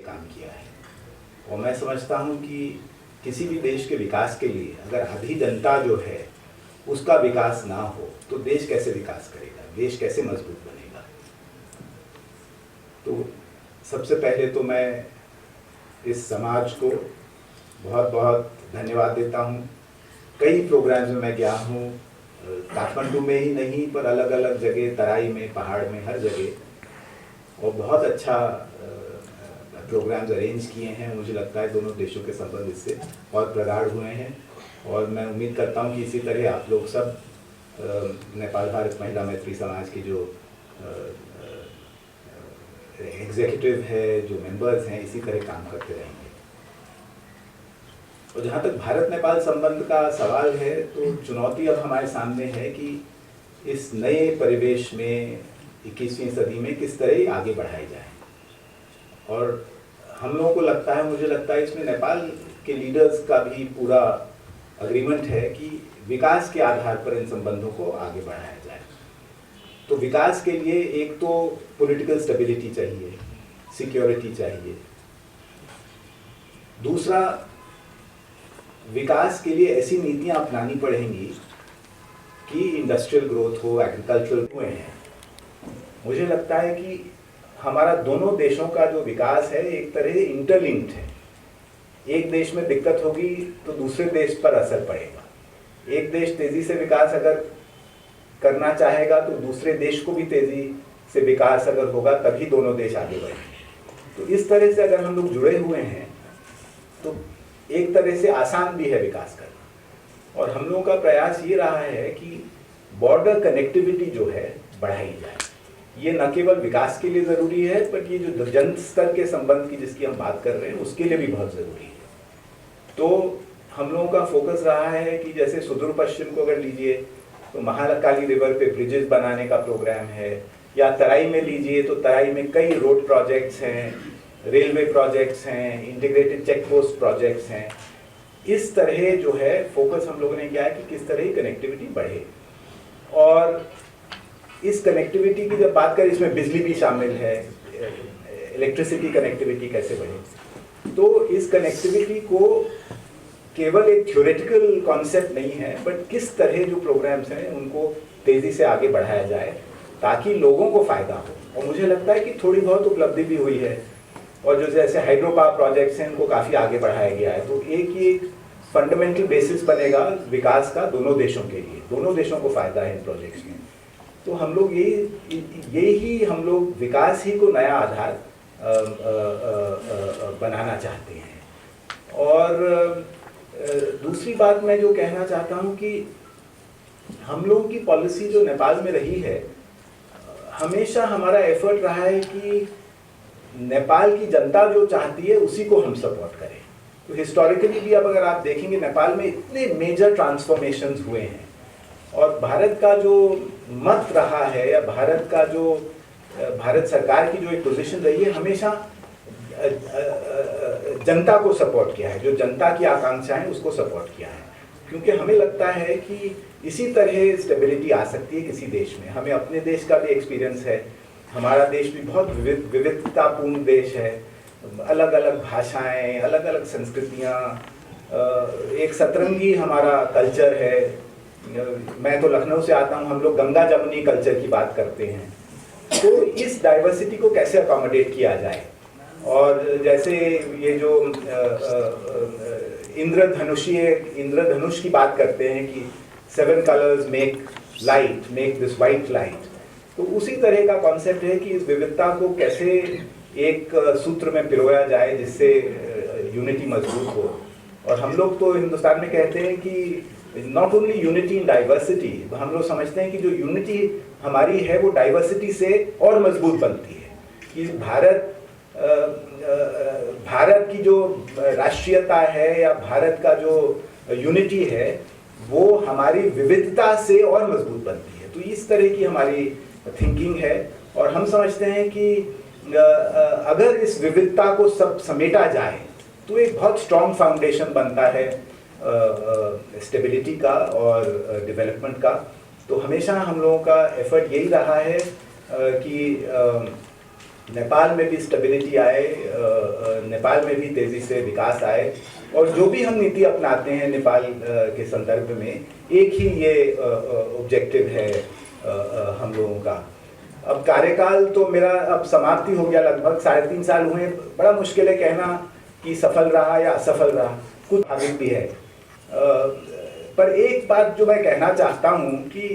काम किया है। और मैं समझता हूँ कि किसी भी देश के विकास के लिए अगर आधी जनता जो है उसका विकास ना हो तो देश कैसे विकास करेगा, देश कैसे मजबूत बनेगा। तो सबसे पहले तो मैं इस समाज को बहुत बहुत धन्यवाद देता हूँ। कई प्रोग्राम्स में मैं गया हूँ, काठमांडू में ही नहीं पर अलग अलग जगह, तराई में, पहाड़ में, हर जगह, और बहुत अच्छा प्रोग्राम्स अरेंज किए हैं। मुझे लगता है दोनों देशों के संबंध इससे और प्रगाढ़ हुए हैं और मैं उम्मीद करता हूँ कि इसी तरह आप लोग सब नेपाल भारत महिला मैत्री समाज की जो एग्जीक्यूटिव है, जो मेंबर्स हैं, इसी तरह काम करते रहेंगे। और जहाँ तक भारत नेपाल संबंध का सवाल है तो चुनौती अब हमारे सामने है कि इस नए परिवेश में 21वीं सदी में किस तरह आगे बढ़ाई जाए। और हम लोगों को लगता है, मुझे लगता है इसमें नेपाल के लीडर्स का भी पूरा अग्रीमेंट है कि विकास के आधार पर इन संबंधों को आगे बढ़ाया जाए। तो विकास के लिए एक तो पॉलिटिकल स्टेबिलिटी चाहिए, सिक्योरिटी चाहिए। दूसरा, विकास के लिए ऐसी नीतियां अपनानी पड़ेंगी कि इंडस्ट्रियल ग्रोथ हो, एग्रीकल्चरल हुए हैं। मुझे लगता है कि हमारा दोनों देशों का जो विकास है एक तरह इंटरलिंक्ड है। एक देश में दिक्कत होगी तो दूसरे देश पर असर पड़ेगा। एक देश तेजी से विकास अगर करना चाहेगा तो दूसरे देश को भी तेजी से विकास अगर होगा तभी दोनों देश आगे बढ़ेंगे। तो इस तरह से अगर हम लोग जुड़े हुए हैं तो एक तरह से आसान भी है विकास करना। और हम लोगों का प्रयास ये रहा है कि बॉर्डर कनेक्टिविटी जो है बढ़ाई जाए। ये न केवल विकास के लिए ज़रूरी है पर ये जो जन स्तर के संबंध की जिसकी हम बात कर रहे हैं उसके लिए भी बहुत ज़रूरी है। तो हम लोगों का फोकस रहा है कि जैसे सुदूर पश्चिम को अगर लीजिए तो महाकाली रिवर पे ब्रिजेस बनाने का प्रोग्राम है, या तराई में लीजिए तो तराई में कई रोड प्रोजेक्ट्स हैं, रेलवे प्रोजेक्ट्स हैं, इंटीग्रेटेड चेक पोस्ट प्रोजेक्ट्स हैं। इस तरह जो है फोकस हम लोगों ने किया है कि किस तरह कनेक्टिविटी बढ़े। और इस कनेक्टिविटी की जब बात करें, इसमें बिजली भी शामिल है, इलेक्ट्रिसिटी कनेक्टिविटी कैसे बढ़े। तो इस कनेक्टिविटी को केवल एक थ्योरेटिकल कॉन्सेप्ट नहीं है बट किस तरह जो प्रोग्राम्स हैं उनको तेज़ी से आगे बढ़ाया जाए ताकि लोगों को फ़ायदा हो। और मुझे लगता है कि थोड़ी बहुत उपलब्धि भी हुई है। और जो जैसे हाइड्रो पावर प्रोजेक्ट्स हैं उनको काफ़ी आगे बढ़ाया गया है। तो एक फंडामेंटल बेसिस बनेगा विकास का दोनों देशों के लिए, दोनों देशों को फ़ायदा है इन प्रोजेक्ट्स में। तो हम लोग यही हम लोग विकास ही को नया आधार बनाना चाहते हैं। और दूसरी बात मैं जो कहना चाहता हूँ कि हम लोगों की पॉलिसी जो नेपाल में रही है, हमेशा हमारा एफर्ट रहा है कि नेपाल की जनता जो चाहती है उसी को हम सपोर्ट करें। तो हिस्टोरिकली भी अब अगर आप देखेंगे नेपाल में इतने मेजर ट्रांसफॉर्मेशंस हुए हैं और भारत का जो मत रहा है या भारत सरकार की जो एक पोजीशन रही है, हमेशा जनता को सपोर्ट किया है, जो जनता की आकांक्षा है उसको सपोर्ट किया है। क्योंकि हमें लगता है कि इसी तरह स्टेबिलिटी आ सकती है किसी देश में। हमें अपने देश का भी एक्सपीरियंस है, हमारा देश भी बहुत विविधतापूर्ण देश है, अलग अलग भाषाएं, अलग अलग संस्कृतियाँ, एक सतरंगी हमारा कल्चर है। मैं तो लखनऊ से आता हूँ, हम लोग गंगा जमुनी कल्चर की बात करते हैं। तो इस डाइवर्सिटी को कैसे अकोमोडेट किया जाए। और जैसे ये जो इंद्रधनुष की बात करते हैं कि 7 colours make light, make this white light, तो उसी तरह का कॉन्सेप्ट है कि इस विविधता को कैसे एक सूत्र में पिरोया जाए जिससे यूनिटी मजबूत हो। और हम लोग तो हिंदुस्तान में कहते हैं कि not only unity in diversity, हम लोग समझते हैं कि जो यूनिटी हमारी है वो डाइवर्सिटी से और मजबूत बनती है। कि भारत की जो राष्ट्रीयता है या भारत का जो यूनिटी है वो हमारी विविधता से और मजबूत बनती है। तो इस तरह की हमारी थिंकिंग है और हम समझते हैं कि अगर इस विविधता को सब समेटा जाए तो एक बहुत स्ट्रॉन्ग फाउंडेशन बनता है स्टेबिलिटी का और डेवलपमेंट का। तो हमेशा हम लोगों का एफर्ट यही रहा है कि नेपाल में भी स्टेबिलिटी आए, नेपाल में भी तेजी से विकास आए, और जो भी हम नीति अपनाते हैं नेपाल के संदर्भ में, एक ही ये ऑब्जेक्टिव है हम लोगों का। अब कार्यकाल तो मेरा अब समाप्ति हो गया, लगभग 3.5 साल हुए। बड़ा मुश्किल है कहना कि सफल रहा या असफल रहा, कुछ भाविक भी है। पर एक बात जो मैं कहना चाहता हूं कि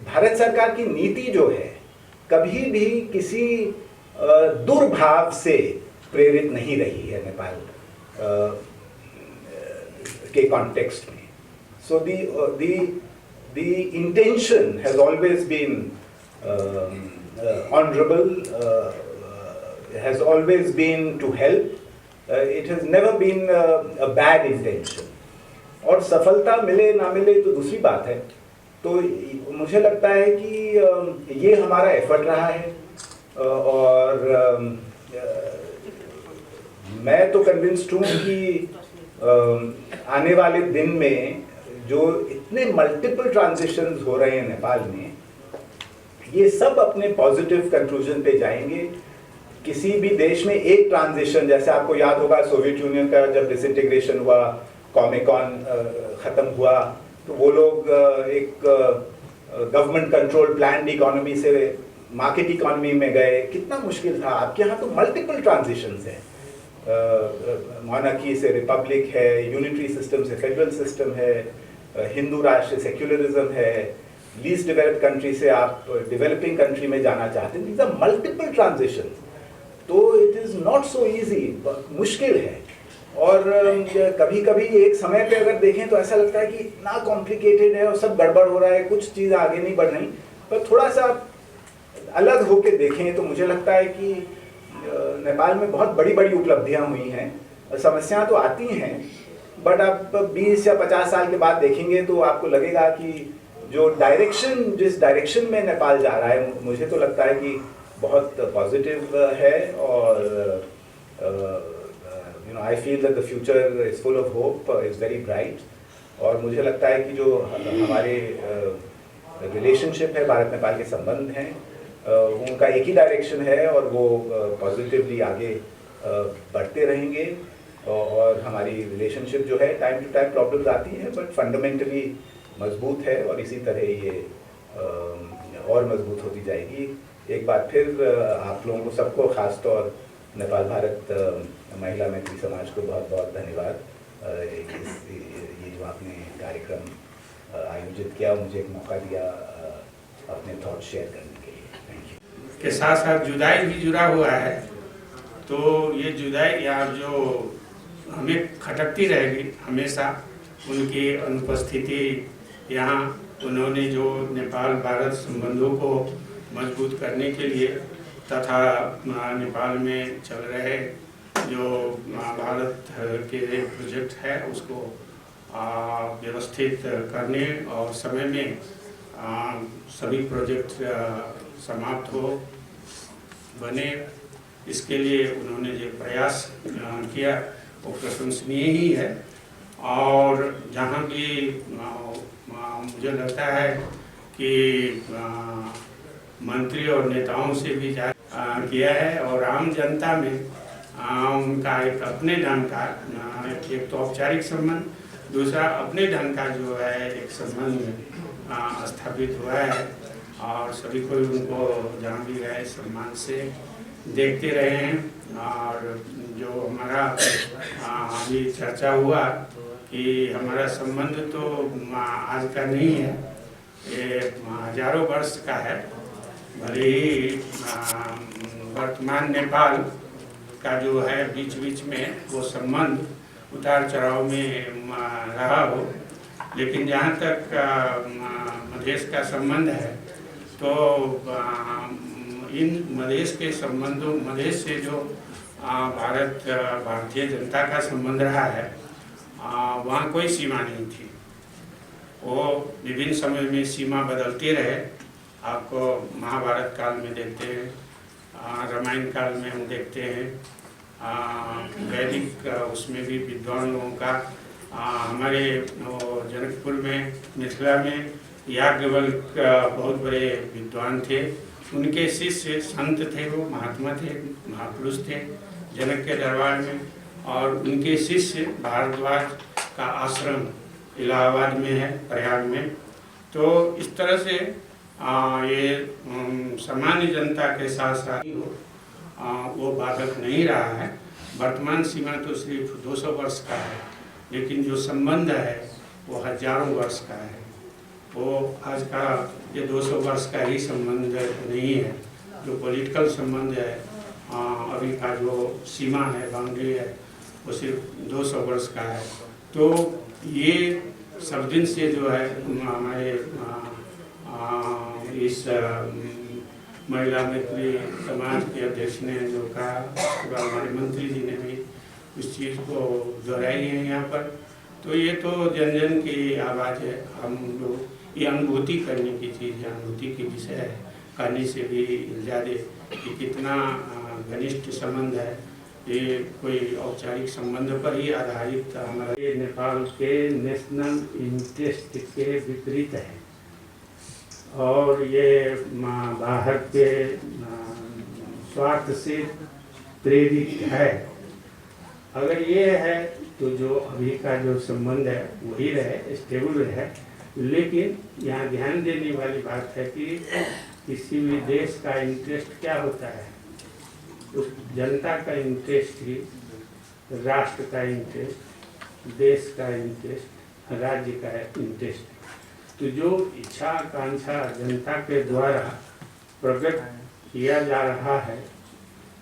भारत सरकार की नीति जो है कभी भी किसी दुर्भाव से प्रेरित नहीं रही है नेपाल के कॉन्टेक्स्ट में। सो the intention has always been honorable, has always been to help. It has never been a bad intention. और सफलता मिले ना मिले तो दूसरी बात है। तो मुझे लगता है कि ये हमारा एफर्ट रहा है, और मैं तो कन्विंस्ड हूँ कि आने वाले दिन में जो इतने मल्टीपल ट्रांजिशंस हो रहे हैं नेपाल में, ये सब अपने पॉजिटिव कंक्लूजन पे जाएंगे। किसी भी देश में एक ट्रांजिशन, जैसे आपको याद होगा सोवियत यूनियन का जब डिसइंटीग्रेशन हुआ, कॉमेकॉन खत्म हुआ, तो वो लोग एक गवर्नमेंट कंट्रोल प्लान्ड इकोनॉमी से मार्केट इकोनॉमी में गए। कितना मुश्किल था। आपके यहाँ तो मल्टीपल ट्रांजिशंस हैं, मोनार्की से रिपब्लिक है, यूनिटरी सिस्टम से फेडरल सिस्टम है, हिंदू राष्ट्र सेक्युलरिज्म है, लीस्ट डेवलप्ड कंट्री से आप डेवलपिंग कंट्री में जाना चाहते हैं। These are multiple transition. तो it is not so easy, मुश्किल है। और कभी कभी एक समय पे अगर देखें तो ऐसा लगता है कि इतना कॉम्प्लिकेटेड है और सब गड़बड़ हो रहा है, कुछ चीज़ आगे नहीं बढ़ रही। पर थोड़ा सा अलग होके देखें तो मुझे लगता है कि नेपाल में बहुत बड़ी बड़ी उपलब्धियां हुई हैं। समस्याएं तो आती हैं, बट आप 20 या 50 साल के बाद देखेंगे तो आपको लगेगा कि जो डायरेक्शन, जिस डायरेक्शन में नेपाल जा रहा है, मुझे तो लगता है कि बहुत पॉजिटिव है। और I feel that the future is full of hope, is very bright. और मुझे लगता है कि जो हमारे रिलेशनशिप है, भारत नेपाल के संबंध हैं, उनका एक ही डायरेक्शन है और वो पॉजिटिवली आगे बढ़ते रहेंगे। और हमारी रिलेशनशिप जो है, टाइम टू टाइम प्रॉब्लम्स आती हैं, बट फंडामेंटली मजबूत है, और इसी तरह ये और मजबूत होती जाएगी। एक बार फिर आप लोगों को सबको, खासतौर नेपाल भारत महिला मैत्री समाज को बहुत बहुत धन्यवाद। ये जो आपने कार्यक्रम आयोजित किया, मुझे एक मौका दिया अपने थॉट शेयर करने के लिए। Thank you. के साथ साथ जुदाई भी जुड़ा हुआ है, तो ये जुदाई या जो हमें खटकती रहेगी हमेशा, उनकी अनुपस्थिति यहाँ। उन्होंने जो नेपाल भारत संबंधों को मजबूत करने के लिए तथा नेपाल में चल रहे जो भारत के प्रोजेक्ट है उसको व्यवस्थित करने और समय में सभी प्रोजेक्ट समाप्त हो बने, इसके लिए उन्होंने जो प्रयास किया वो प्रशंसनीय ही है। और जहाँ भी मुझे लगता है कि मंत्री और नेताओं से भी किया है, और आम जनता में उनका एक अपने ढंग का, एक तो औपचारिक संबंध, दूसरा अपने ढंग का जो है एक संबंध स्थापित हुआ है। और सभी कोई उनको जहाँ भी गए सम्मान से देखते रहे हैं। और जो हमारा अभी चर्चा हुआ कि हमारा संबंध तो आज का नहीं है, ये हजारों वर्ष का है। भले ही वर्तमान नेपाल का जो है बीच बीच में वो संबंध उतार चढ़ाव में रहा हो, लेकिन जहाँ तक मधेश का संबंध है तो इन मधेश के संबंधों, मधेश से जो भारतीय जनता का संबंध रहा है, वहाँ कोई सीमा नहीं थी। वो विभिन्न समय में सीमा बदलते रहे। आपको महाभारत काल में देखते हैं, रामायण काल में हम देखते हैं, वैदिक उसमें भी विद्वान लोगों का, हमारे जनकपुर में, मिथिला में याज्ञवल्क्य बहुत बड़े विद्वान थे, उनके शिष्य संत थे, वो महात्मा थे, महापुरुष थे जनक के दरबार में। और उनके शिष्य भारद्वाज का आश्रम इलाहाबाद में है, प्रयाग में। तो इस तरह से ये सामान्य जनता के साथ साथ वो बाधक नहीं रहा है। वर्तमान सीमा तो सिर्फ 200 वर्ष का है, लेकिन जो संबंध है वो हजारों वर्ष का है। वो आज का ये 200 वर्ष का ही संबंध नहीं है। जो पॉलिटिकल संबंध है, अभी का जो सीमा है, बाउंड्री है, वो सिर्फ 200 वर्ष का है। तो ये सब दिन से जो है हमारे इस महिला मित्री समाज के अध्यक्ष ने जो कहा, उसके बाद हमारे मंत्री जी ने भी उस चीज़ को दोहराई है यहाँ पर। तो ये तो जन जन की आवाज़ है। हम लोग ये अनुभूति करने की चीज़ है, अनुभूति के विषय है, कहने से भी ज़्यादा कि कितना घनिष्ठ संबंध है। ये कोई औपचारिक संबंध पर ही आधारित हमारा ये नेपाल के नेशनल इंटरेस्ट के विपरीत है और ये भारत के स्वार्थ से प्रेरित है। अगर ये है तो जो अभी का जो संबंध है वही रहे, स्टेबल रहे। लेकिन यहाँ ध्यान देने वाली बात है कि किसी भी देश का इंटरेस्ट क्या होता है, उस जनता का इंटरेस्ट ही, राष्ट्र का इंटरेस्ट, देश का इंटरेस्ट, राज्य का इंटरेस्ट। तो जो इच्छा आकांक्षा जनता के द्वारा प्रकट किया जा रहा है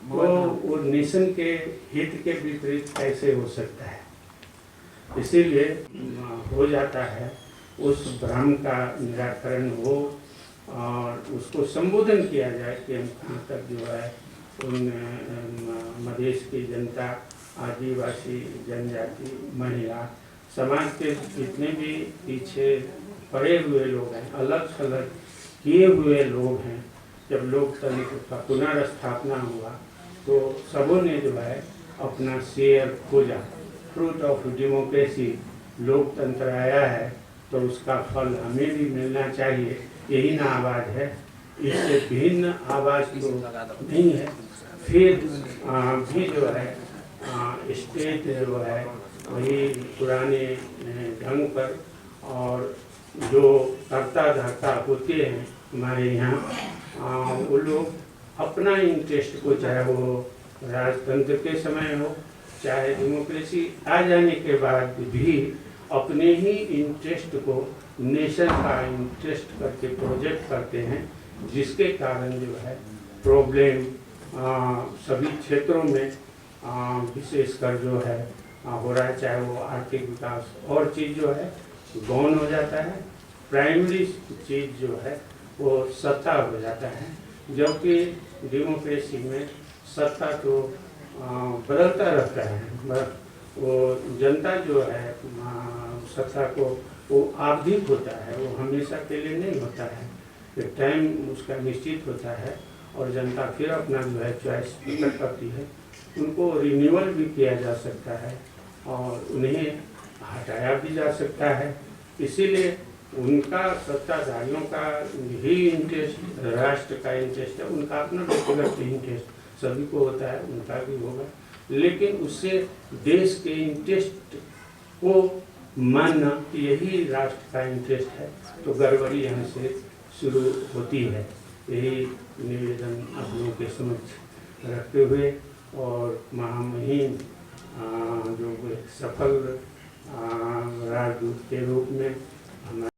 वो नेशन के हित के विपरीत कैसे हो सकता है। इसीलिए हो जाता है उस भ्रम का निराकरण हो और उसको संबोधन किया जाए कि हम कहाँ तक जो है उन मधेश की जनता, आदिवासी जनजाति, महिला समाज के जितने भी पीछे पड़े हुए लोग हैं, अलग थलग किए हुए लोग हैं। जब लोकतंत्र का पुनर्स्थापना हुआ तो सबों ने जो है अपना शेयर खोजा। फ्रूट ऑफ डेमोक्रेसी, लोकतंत्र आया है तो उसका फल हमें भी मिलना चाहिए, यही ना आवाज़ है। इससे भिन्न आवाज़ तो नहीं है। फिर भी जो है स्टेट जो है वही पुराने ढंग पर, और जो कर्ता धर्ता होते हैं हमारे यहाँ, वो लोग अपना इंटरेस्ट को, चाहे वो राजतंत्र के समय हो चाहे डेमोक्रेसी आ जाने के बाद भी, अपने ही इंटरेस्ट को नेशन का इंटरेस्ट करके प्रोजेक्ट करते हैं, जिसके कारण जो है प्रॉब्लम सभी क्षेत्रों में विशेषकर जो है हो रहा है। चाहे वो आर्थिक विकास और चीज़ जो है गौण हो जाता है, प्राइमरी चीज़ जो है वो सत्ता हो जाता है। जबकि डेमोक्रेसी में सत्ता तो बदलता रहता है, वो जनता जो है सत्ता को वो आवधिक होता है, वो हमेशा के लिए नहीं होता है। एक टाइम उसका निश्चित होता है और जनता फिर अपना जो है चॉइस प्रकट करती है। उनको रिन्यूअल भी किया जा सकता है और उन्हें हटाया भी जा सकता है। इसीलिए उनका, सत्ताधारियों का ही इंटरेस्ट राष्ट्र का इंटरेस्ट है, उनका अपना व्यक्तिगत इंटरेस्ट सभी को होता है, उनका भी होगा। लेकिन उससे देश के इंटरेस्ट को मानना यही राष्ट्र का इंटरेस्ट है, तो गड़बड़ी यहाँ से शुरू होती है। यही निवेदन आप लोगों के समक्ष रखते हुए और महामहिम जो सफल राजदूत के रूप में हमारे